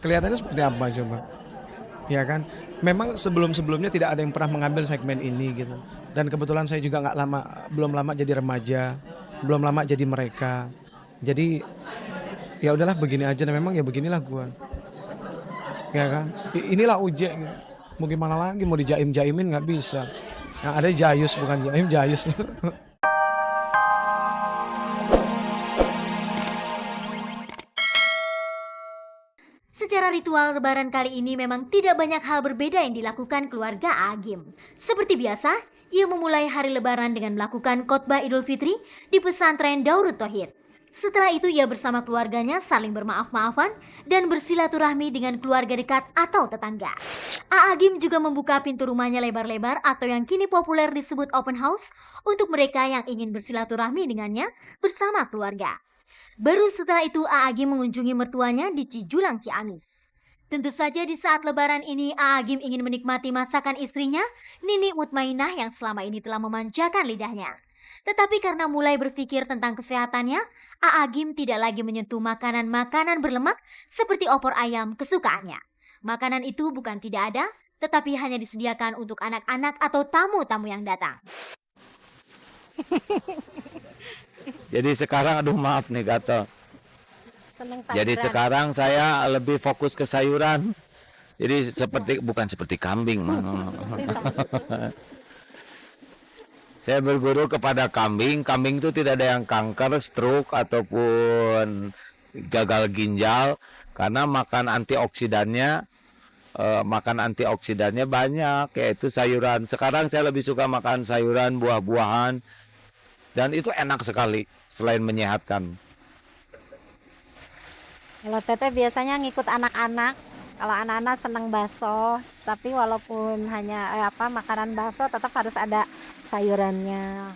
Kelihatannya seperti apa coba? Ya kan? Memang sebelum-sebelumnya tidak ada yang pernah mengambil segmen ini gitu. Dan kebetulan saya juga nggak lama belum lama jadi remaja, belum lama jadi mereka. Jadi ya udahlah begini aja dan memang ya beginilah gua. Ya kan? Inilah ujek gitu. Mau gimana lagi mau dijaim-jaimin nggak bisa. Yang ada jayus bukan jaim, jayus. Secara ritual lebaran kali ini memang tidak banyak hal berbeda yang dilakukan keluarga Agim. Seperti biasa, ia memulai hari lebaran dengan melakukan khotbah Idul Fitri di pesantren Darut Tauhid. Setelah itu ia bersama keluarganya saling bermaaf-maafan dan bersilaturahmi dengan keluarga dekat atau tetangga. Agim juga membuka pintu rumahnya lebar-lebar atau yang kini populer disebut open house untuk mereka yang ingin bersilaturahmi dengannya bersama keluarga. Baru setelah itu Agim mengunjungi mertuanya di Cijulang Ciamis. Tentu saja di saat lebaran ini Agim ingin menikmati masakan istrinya, Nini Mutmainah yang selama ini telah memanjakan lidahnya. Tetapi karena mulai berpikir tentang kesehatannya, Agim tidak lagi menyentuh makanan-makanan berlemak seperti opor ayam kesukaannya. Makanan itu bukan tidak ada, tetapi hanya disediakan untuk anak-anak atau tamu-tamu yang datang. Jadi sekarang aduh maaf nih gatel. Jadi sekarang saya lebih fokus ke sayuran. Jadi bukan seperti kambing. Saya berguru kepada kambing. Kambing itu tidak ada yang kanker, stroke ataupun gagal ginjal karena makan antioksidannya banyak, yaitu sayuran. Sekarang saya lebih suka makan sayuran, buah-buahan. Dan itu enak sekali selain menyehatkan. Kalau Teteh biasanya ngikut anak-anak. Kalau anak-anak seneng bakso, tapi walaupun hanya makanan bakso tetap harus ada sayurannya.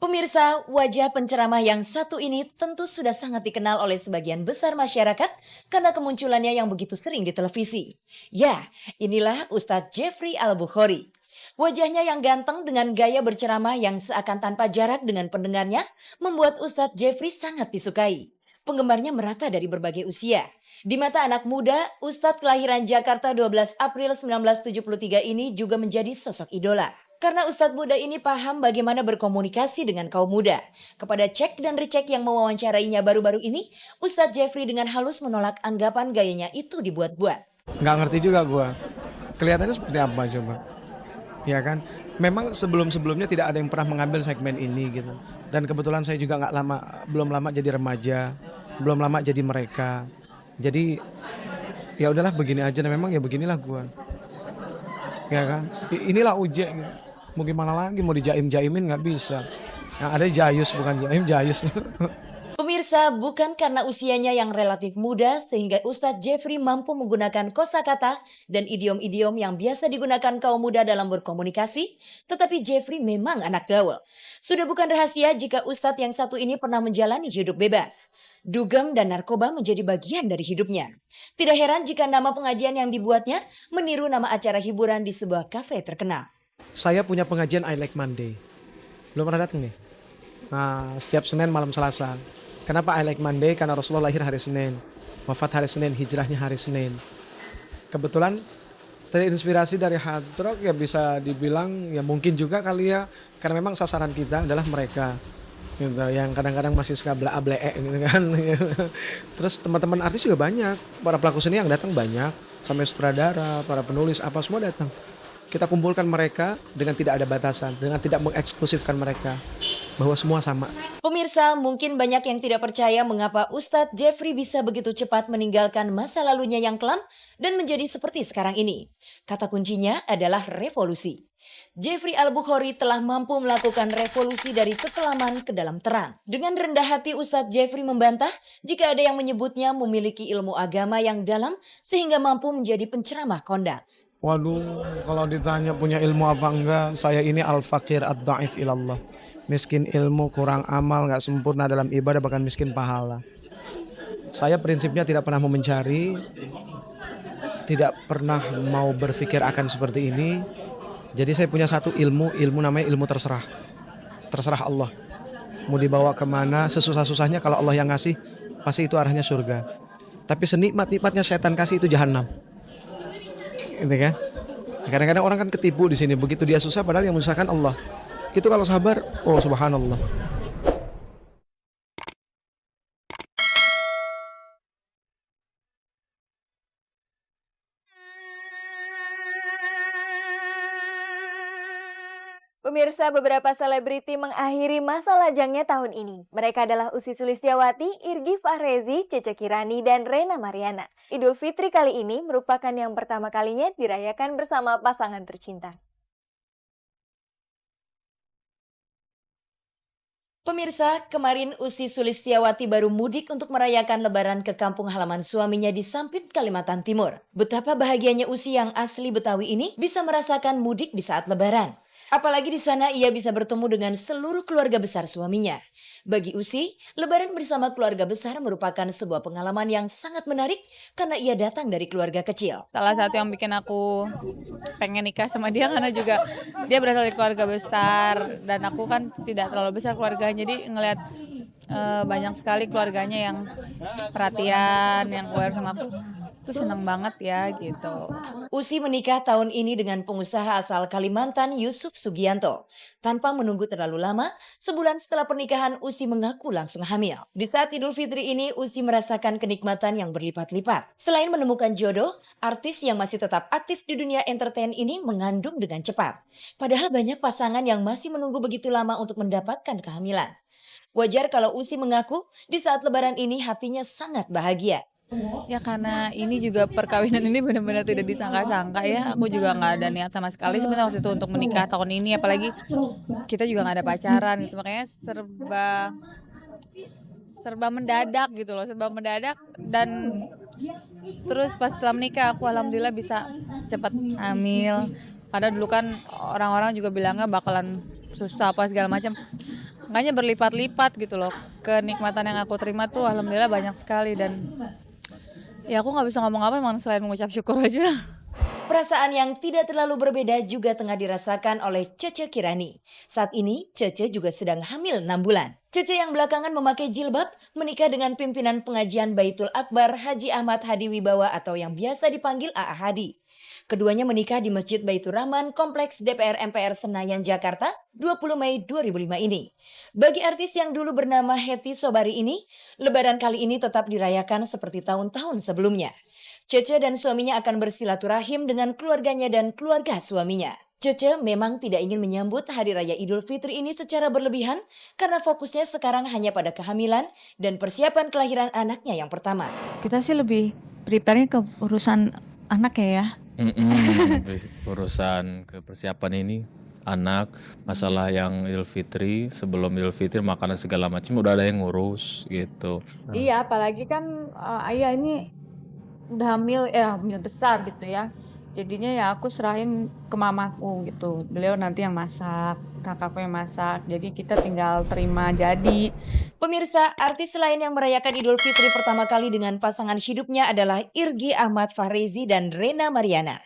Pemirsa, wajah penceramah yang satu ini tentu sudah sangat dikenal oleh sebagian besar masyarakat karena kemunculannya yang begitu sering di televisi. Ya, inilah Ustadz Jeffrey Al-Bukhari. Wajahnya yang ganteng dengan gaya berceramah yang seakan tanpa jarak dengan pendengarnya membuat Ustadz Jeffrey sangat disukai. Penggemarnya merata dari berbagai usia. Di mata anak muda, Ustadz kelahiran Jakarta 12 April 1973 ini juga menjadi sosok idola. Karena Ustadz muda ini paham bagaimana berkomunikasi dengan kaum muda. Kepada cek dan recek yang mewawancarainya baru-baru ini, Ustadz Jeffrey dengan halus menolak anggapan gayanya itu dibuat-buat. Nggak ngerti juga gua. Kelihatannya seperti apa coba? Ya kan? Memang sebelum-sebelumnya tidak ada yang pernah mengambil segmen ini gitu. Dan kebetulan saya juga belum lama jadi remaja, belum lama jadi mereka. Jadi ya udahlah begini aja dan memang ya beginilah gua. Ya kan? Inilah ujek gitu. Mau gimana lagi mau dijaim-jaimin nggak bisa. Yang ada jayus bukan jaim, jayus. Pemirsa, bukan karena usianya yang relatif muda sehingga Ustadz Jeffrey mampu menggunakan kosakata dan idiom-idiom yang biasa digunakan kaum muda dalam berkomunikasi, tetapi Jeffrey memang anak gaul. Sudah bukan rahasia jika Ustadz yang satu ini pernah menjalani hidup bebas. Dugem dan narkoba menjadi bagian dari hidupnya. Tidak heran jika nama pengajian yang dibuatnya meniru nama acara hiburan di sebuah kafe terkenal. Saya punya pengajian I Like Monday. Belum pernah datang nih. Nah, setiap Senin malam Selasa. Kenapa I Like Monday? Karena Rasulullah lahir hari Senin, wafat hari Senin, hijrahnya hari Senin. Kebetulan terinspirasi dari hard rock ya bisa dibilang ya mungkin juga kali ya. Karena memang sasaran kita adalah mereka. Gitu, yang kadang-kadang masih suka bla-blee gitu kan. Terus teman-teman artis juga banyak. Para pelaku seni yang datang banyak. Sampai sutradara, para penulis, apa semua datang. Kita kumpulkan mereka dengan tidak ada batasan, dengan tidak mengeksklusifkan mereka, bahwa semua sama. Pemirsa, mungkin banyak yang tidak percaya mengapa Ustadz Jeffrey bisa begitu cepat meninggalkan masa lalunya yang kelam dan menjadi seperti sekarang ini. Kata kuncinya adalah revolusi. Jeffrey Al-Bukhari telah mampu melakukan revolusi dari kekelaman ke dalam terang. Dengan rendah hati Ustadz Jeffrey membantah jika ada yang menyebutnya memiliki ilmu agama yang dalam sehingga mampu menjadi penceramah kondang. Waduh, kalau ditanya punya ilmu apa enggak, saya ini al-fakir ad-da'if ilallah. Miskin ilmu, kurang amal, gak sempurna dalam ibadah, bahkan miskin pahala. Saya prinsipnya tidak pernah mau mencari, tidak pernah mau berpikir akan seperti ini. Jadi saya punya satu ilmu namanya ilmu terserah. Terserah Allah. Mau dibawa kemana, sesusah-susahnya kalau Allah yang ngasih, pasti itu arahnya surga. Tapi senikmat-nikmatnya setan kasih itu jahanam. Gitu kan? Kadang-kadang orang kan ketipu di sini, begitu dia susah padahal yang menyusahkan Allah. Itu kalau sabar, oh subhanallah. Pemirsa, beberapa selebriti mengakhiri masa lajangnya tahun ini. Mereka adalah Ussy Sulistyawati, Irgi Fahrezi, Cece Kirani, dan Rena Mariana. Idul Fitri kali ini merupakan yang pertama kalinya dirayakan bersama pasangan tercinta. Pemirsa, kemarin Ussy Sulistyawati baru mudik untuk merayakan lebaran ke kampung halaman suaminya di Sampit, Kalimantan Timur. Betapa bahagianya Ussy yang asli Betawi ini bisa merasakan mudik di saat lebaran. Apalagi di sana ia bisa bertemu dengan seluruh keluarga besar suaminya. Bagi Ussy, lebaran bersama keluarga besar merupakan sebuah pengalaman yang sangat menarik karena ia datang dari keluarga kecil. Salah satu yang bikin aku pengen nikah sama dia karena juga dia berasal dari keluarga besar dan aku kan tidak terlalu besar keluarganya, jadi ngelihat banyak sekali keluarganya yang perhatian, yang aware sama aku senang banget ya gitu. Ussy menikah tahun ini dengan pengusaha asal Kalimantan Yusuf Sugianto. Tanpa menunggu terlalu lama, sebulan setelah pernikahan Ussy mengaku langsung hamil. Di saat Idul Fitri ini, Ussy merasakan kenikmatan yang berlipat-lipat. Selain menemukan jodoh, artis yang masih tetap aktif di dunia entertain ini mengandung dengan cepat. Padahal banyak pasangan yang masih menunggu begitu lama untuk mendapatkan kehamilan. Wajar kalau Ussy mengaku di saat lebaran ini hatinya sangat bahagia. Ya karena ini juga perkawinan ini benar-benar tidak disangka-sangka ya. Aku juga nggak ada niat sama sekali sebenarnya waktu itu untuk menikah tahun ini. Apalagi kita juga nggak ada pacaran gitu. Makanya serba mendadak gitu loh. Serba mendadak dan terus pas setelah menikah aku alhamdulillah bisa cepat hamil. Padahal dulu kan orang-orang juga bilangnya bakalan susah apa segala macam. Makanya berlipat-lipat gitu loh. Kenikmatan yang aku terima tuh alhamdulillah banyak sekali dan ya aku nggak bisa ngomong apa emang selain mengucap syukur aja. Perasaan yang tidak terlalu berbeda juga tengah dirasakan oleh Cece Kirani. Saat ini Cece juga sedang hamil 6 bulan. Cece yang belakangan memakai jilbab menikah dengan pimpinan pengajian Baitul Akbar Haji Ahmad Hadi Wibawa atau yang biasa dipanggil A.A. Hadi. Keduanya menikah di Masjid Baitur Rahman, Kompleks DPR MPR Senayan, Jakarta, 20 Mei 2005 ini. Bagi artis yang dulu bernama Hetty Sobari ini, lebaran kali ini tetap dirayakan seperti tahun-tahun sebelumnya. Cece dan suaminya akan bersilaturahim dengan keluarganya dan keluarga suaminya. Cece memang tidak ingin menyambut Hari Raya Idul Fitri ini secara berlebihan karena fokusnya sekarang hanya pada kehamilan dan persiapan kelahiran anaknya yang pertama. Kita sih lebih prepare-nya ke urusan anak ya. Urusan persiapan ini anak, masalah yang Idul Fitri, sebelum Idul Fitri makanan segala macam udah ada yang ngurus gitu. Iya, apalagi kan ayah ini udah hamil besar gitu ya. Jadinya ya aku serahin ke mamaku gitu. Beliau nanti yang masak, kakakku yang masak. Jadi kita tinggal terima jadi. Pemirsa, artis lain yang merayakan Idul Fitri pertama kali dengan pasangan hidupnya adalah Irgi Ahmad Fahrezi dan Rena Mariana.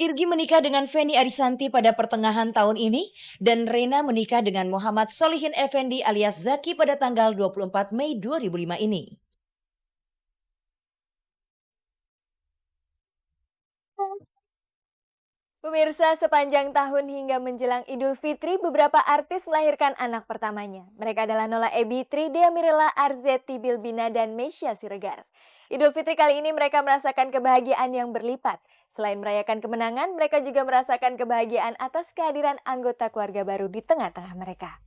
Irgi menikah dengan Feni Arisanti pada pertengahan tahun ini dan Rena menikah dengan Muhammad Solihin Effendi alias Zaki pada tanggal 24 Mei 2005 ini. Pemirsa, sepanjang tahun hingga menjelang Idul Fitri, beberapa artis melahirkan anak pertamanya. Mereka adalah Nola Ebitri, Dea Mirella, Arzetti Bilbina, dan Meisya Siregar. Idul Fitri kali ini mereka merasakan kebahagiaan yang berlipat. Selain merayakan kemenangan, mereka juga merasakan kebahagiaan atas kehadiran anggota keluarga baru di tengah-tengah mereka.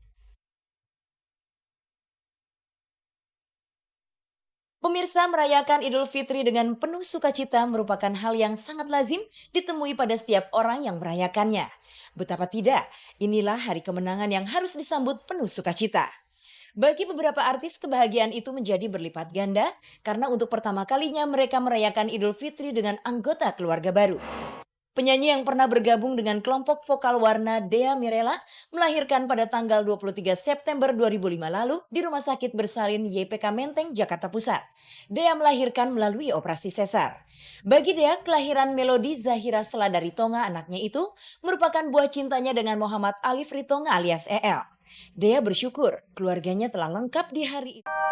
Pemirsa, merayakan Idul Fitri dengan penuh sukacita merupakan hal yang sangat lazim ditemui pada setiap orang yang merayakannya. Betapa tidak, inilah hari kemenangan yang harus disambut penuh sukacita. Bagi beberapa artis, kebahagiaan itu menjadi berlipat ganda karena untuk pertama kalinya mereka merayakan Idul Fitri dengan anggota keluarga baru. Penyanyi yang pernah bergabung dengan kelompok vokal Warna Dea Mirella melahirkan pada tanggal 23 September 2005 lalu di Rumah Sakit Bersalin YPK Menteng, Jakarta Pusat. Dea melahirkan melalui operasi sesar. Bagi Dea, kelahiran Melody Zahira Seladari Tonga anaknya itu merupakan buah cintanya dengan Muhammad Alif Ritonga alias EL. Dea bersyukur keluarganya telah lengkap di hari itu.